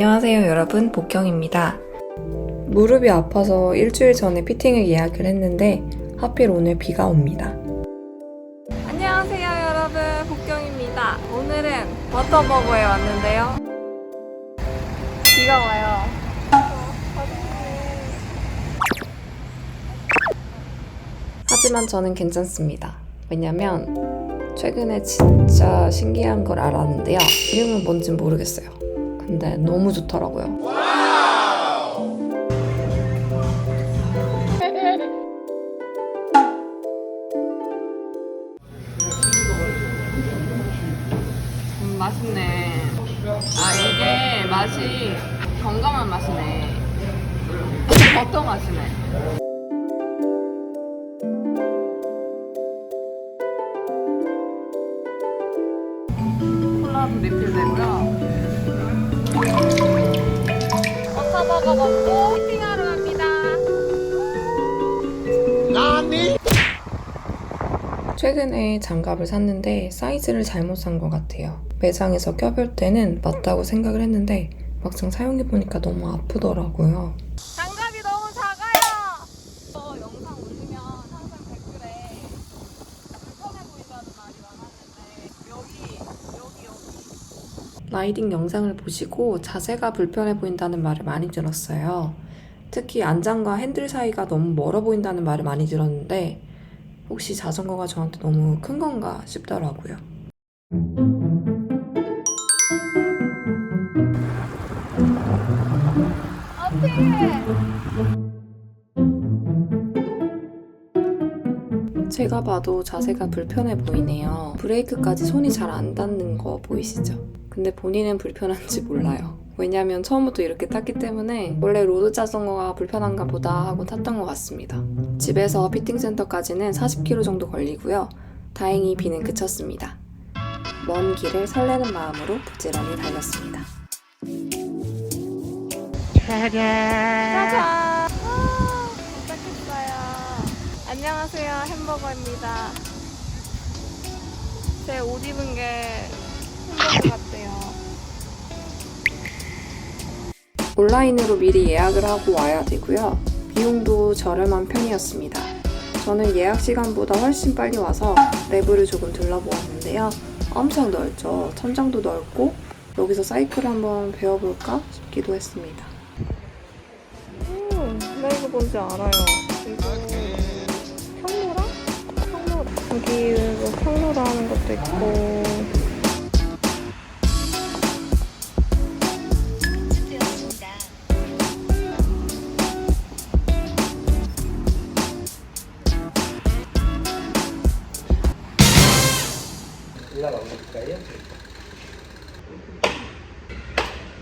안녕하세요 여러분, 복경입니다. 무릎이 아파서 일주일 전에 피팅을 예약을 했는데 하필 오늘 비가 옵니다. 안녕하세요 여러분, 복경입니다. 오늘은 워터버거에 왔는데요. 비가 와요. 하지만 저는 괜찮습니다. 왜냐면 최근에 진짜 신기한 걸 알았는데요. 이름은 뭔진 모르겠어요. 근데 너무 좋더라고요. 맛있네. 이게 맛이 건강한 맛이네. 어떤 맛이네. 콜라도 리필되고요. 워터버거 먹고 피팅하러 갑니다. 나니? 최근에 장갑을 샀는데 사이즈를 잘못 산 것 같아요. 매장에서 껴볼 때는 맞다고 생각을 했는데 막상 사용해보니까 너무 아프더라고요. 장갑이 너무 작아요! 영상 올리면 항상 댓글에 불편해 보인다는 말이 많았는데 여기 라이딩 영상을 보시고 자세가 불편해 보인다는 말을 많이 들었어요. 특히 안장과 핸들 사이가 너무 멀어 보인다는 말을 많이 들었는데 혹시 자전거가 저한테 너무 큰 건가 싶더라고요. 제가 봐도 자세가 불편해 보이네요. 브레이크까지 손이 잘 안 닿는 거 보이시죠? 근데 본인은 불편한지 몰라요. 왜냐면 처음부터 이렇게 탔기 때문에 원래 로드 자전거가 불편한가 보다 하고 탔던 것 같습니다. 집에서 피팅센터까지는 40km 정도 걸리고요. 다행히 비는 그쳤습니다. 먼 길을 설레는 마음으로 부지런히 달렸습니다. 짜잔! 도착했어요. 안녕하세요, 햄버거입니다. 제 옷 입은 게 햄버거 같대요. 온라인으로 미리 예약을 하고 와야 되고요. 비용도 저렴한 편이었습니다. 저는 예약 시간보다 훨씬 빨리 와서 내부를 조금 둘러보았는데요. 엄청 넓죠. 천장도 넓고 여기서 사이클을 한번 배워볼까 싶기도 했습니다. 나 이거 뭔지 알아요. 이거 평로라? 여기 이거 평로라 하는 것도 있고 올라가볼까요?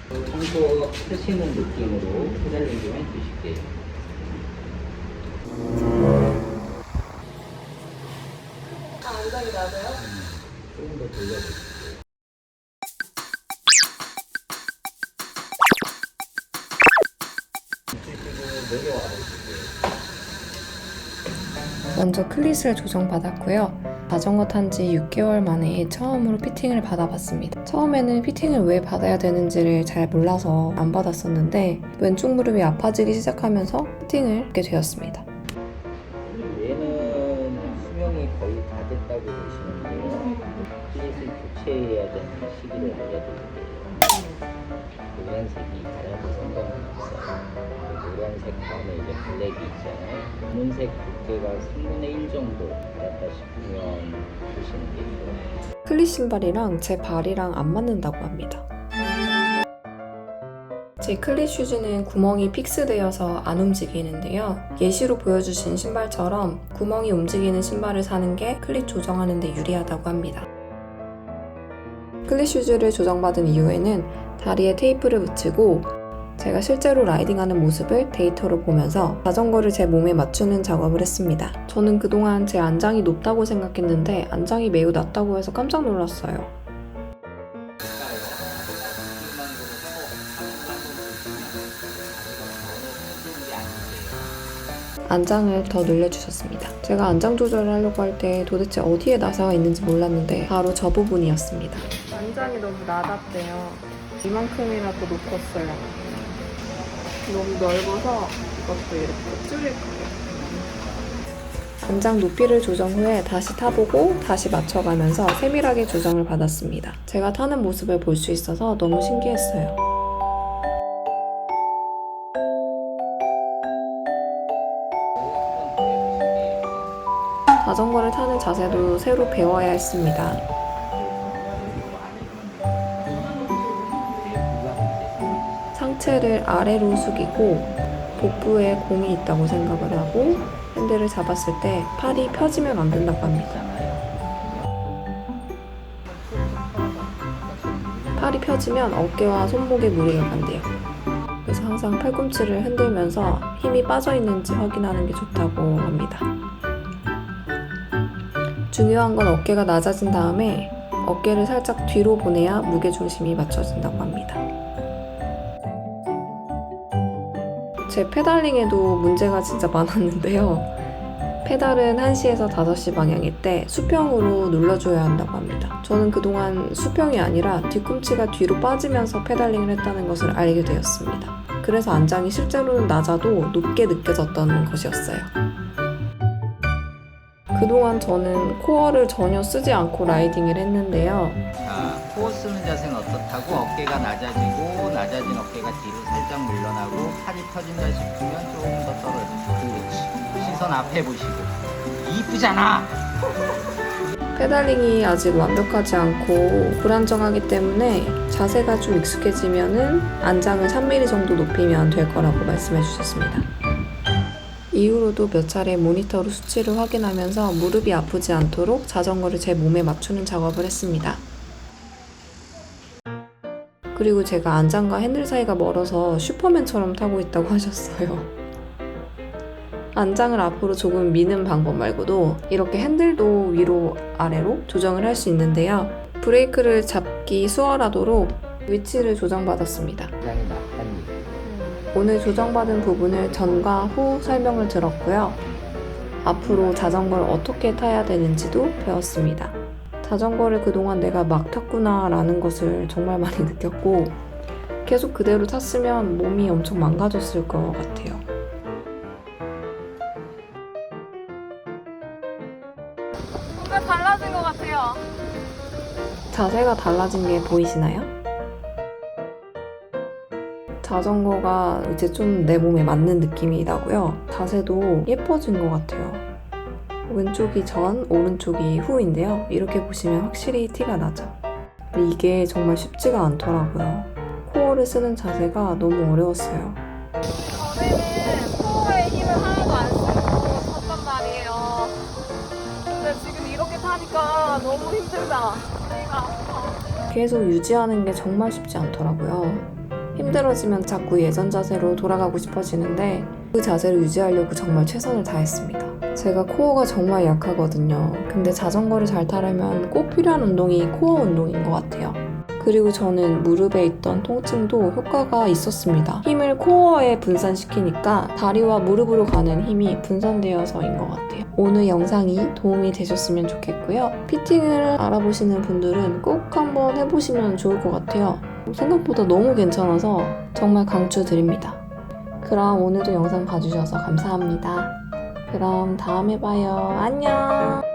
청소 하시는 느낌으로 페달링 좀 해주실게요. 안장이 낮아요? 조금 더 돌려주세요. 먼저 클릿을 조정받았고요. 자전거 탄 지 6개월 만에 처음으로 피팅을 받아봤습니다. 처음에는 피팅을 왜 받아야 되는지를 잘 몰라서 안 받았었는데 왼쪽 무릎이 아파지기 시작하면서 피팅을 하게 되었습니다. 얘는 수명이 거의 다 됐다고 보시는데요. 클릿을 교체해야 되는 시기를 알려드릴게요. 노란색이 가려도 상관은 없어요. 노란색 다음에 이제 블랙이 있잖아요. 검은색 두께가 3분의 1 정도 달았다 싶으면 보시는 게 좋아요. 클릿 신발이랑 제 발이랑 안 맞는다고 합니다. 제 클릿 슈즈는 구멍이 픽스되어서 안 움직이는데요. 예시로 보여주신 신발처럼 구멍이 움직이는 신발을 사는 게 클릿 조정하는 데 유리하다고 합니다. 클릿 슈즈를 조정받은 이후에는 다리에 테이프를 붙이고 제가 실제로 라이딩하는 모습을 데이터로 보면서 자전거를 제 몸에 맞추는 작업을 했습니다. 저는 그동안 제 안장이 높다고 생각했는데 안장이 매우 낮다고 해서 깜짝 놀랐어요. 안장을 더 늘려주셨습니다. 제가 안장 조절을 하려고 할 때 도대체 어디에 나사가 있는지 몰랐는데 바로 저 부분이었습니다. 안장이 너무 낮았대요. 이만큼이라도 높았어요. 너무 넓어서 이것도 이렇게 줄일 거예요. 안장 높이를 조정 후에 다시 타보고 다시 맞춰가면서 세밀하게 조정을 받았습니다. 제가 타는 모습을 볼 수 있어서 너무 신기했어요. 자전거를 타는 자세도 새로 배워야 했습니다. 상체를 아래로 숙이고 복부에 공이 있다고 생각을 하고 핸들을 잡았을 때 팔이 펴지면 안 된다고 합니다. 팔이 펴지면 어깨와 손목에 무리가 간대요. 그래서 항상 팔꿈치를 흔들면서 힘이 빠져 있는지 확인하는 게 좋다고 합니다. 중요한 건 어깨가 낮아진 다음에 어깨를 살짝 뒤로 보내야 무게중심이 맞춰진다고 합니다. 제 페달링에도 문제가 진짜 많았는데요. 페달은 1시에서 5시 방향일 때 수평으로 눌러줘야 한다고 합니다. 저는 그동안 수평이 아니라 뒤꿈치가 뒤로 빠지면서 페달링을 했다는 것을 알게 되었습니다. 그래서 안장이 실제로는 낮아도 높게 느껴졌던 것이었어요. 그동안 저는 코어를 전혀 쓰지 않고 라이딩을 했는데요. 자, 코어 쓰는 자세는 어떻다고? 어깨가 낮아지고 낮아진 어깨가 뒤로 살짝 물러나고 팔이 펴진다 싶으면 조금 더 떨어지고 그렇지. 시선 앞에 보시고 이쁘잖아! 페달링이 아직 완벽하지 않고 불안정하기 때문에 자세가 좀 익숙해지면은 안장을 3mm 정도 높이면 될 거라고 말씀해 주셨습니다. 이후로도 몇 차례 모니터로 수치를 확인하면서 무릎이 아프지 않도록 자전거를 제 몸에 맞추는 작업을 했습니다. 그리고 제가 안장과 핸들 사이가 멀어서 슈퍼맨처럼 타고 있다고 하셨어요. 안장을 앞으로 조금 미는 방법 말고도 이렇게 핸들도 위로 아래로 조정을 할 수 있는데요. 브레이크를 잡기 수월하도록 위치를 조정받았습니다. 굉장히 낮답니다. 오늘 조정받은 부분을 전과 후 설명을 들었고요. 앞으로 자전거를 어떻게 타야 되는지도 배웠습니다. 자전거를 그동안 내가 막 탔구나 라는 것을 정말 많이 느꼈고 계속 그대로 탔으면 몸이 엄청 망가졌을 것 같아요. 뭔가 달라진 것 같아요. 자세가 달라진 게 보이시나요? 자전거가 이제 좀 내 몸에 맞는 느낌이 나고요. 자세도 예뻐진 것 같아요. 왼쪽이 전, 오른쪽이 후인데요. 이렇게 보시면 확실히 티가 나죠. 근데 이게 정말 쉽지가 않더라고요. 코어를 쓰는 자세가 너무 어려웠어요. 전에는 코어에 힘을 하나도 안 쓰고 탔단 말이에요. 근데 지금 이렇게 타니까 너무 힘들다. 다리가 아파. 계속 유지하는 게 정말 쉽지 않더라고요. 힘들어지면 자꾸 예전 자세로 돌아가고 싶어지는데 그 자세를 유지하려고 정말 최선을 다했습니다. 제가 코어가 정말 약하거든요. 근데 자전거를 잘 타려면 꼭 필요한 운동이 코어 운동인 것 같아요. 그리고 저는 무릎에 있던 통증도 효과가 있었습니다. 힘을 코어에 분산시키니까 다리와 무릎으로 가는 힘이 분산되어서인 것 같아요. 오늘 영상이 도움이 되셨으면 좋겠고요. 피팅을 알아보시는 분들은 꼭 한번 해보시면 좋을 것 같아요. 생각보다 너무 괜찮아서 정말 강추드립니다. 그럼 오늘도 영상 봐주셔서 감사합니다. 그럼 다음에 봐요. 안녕!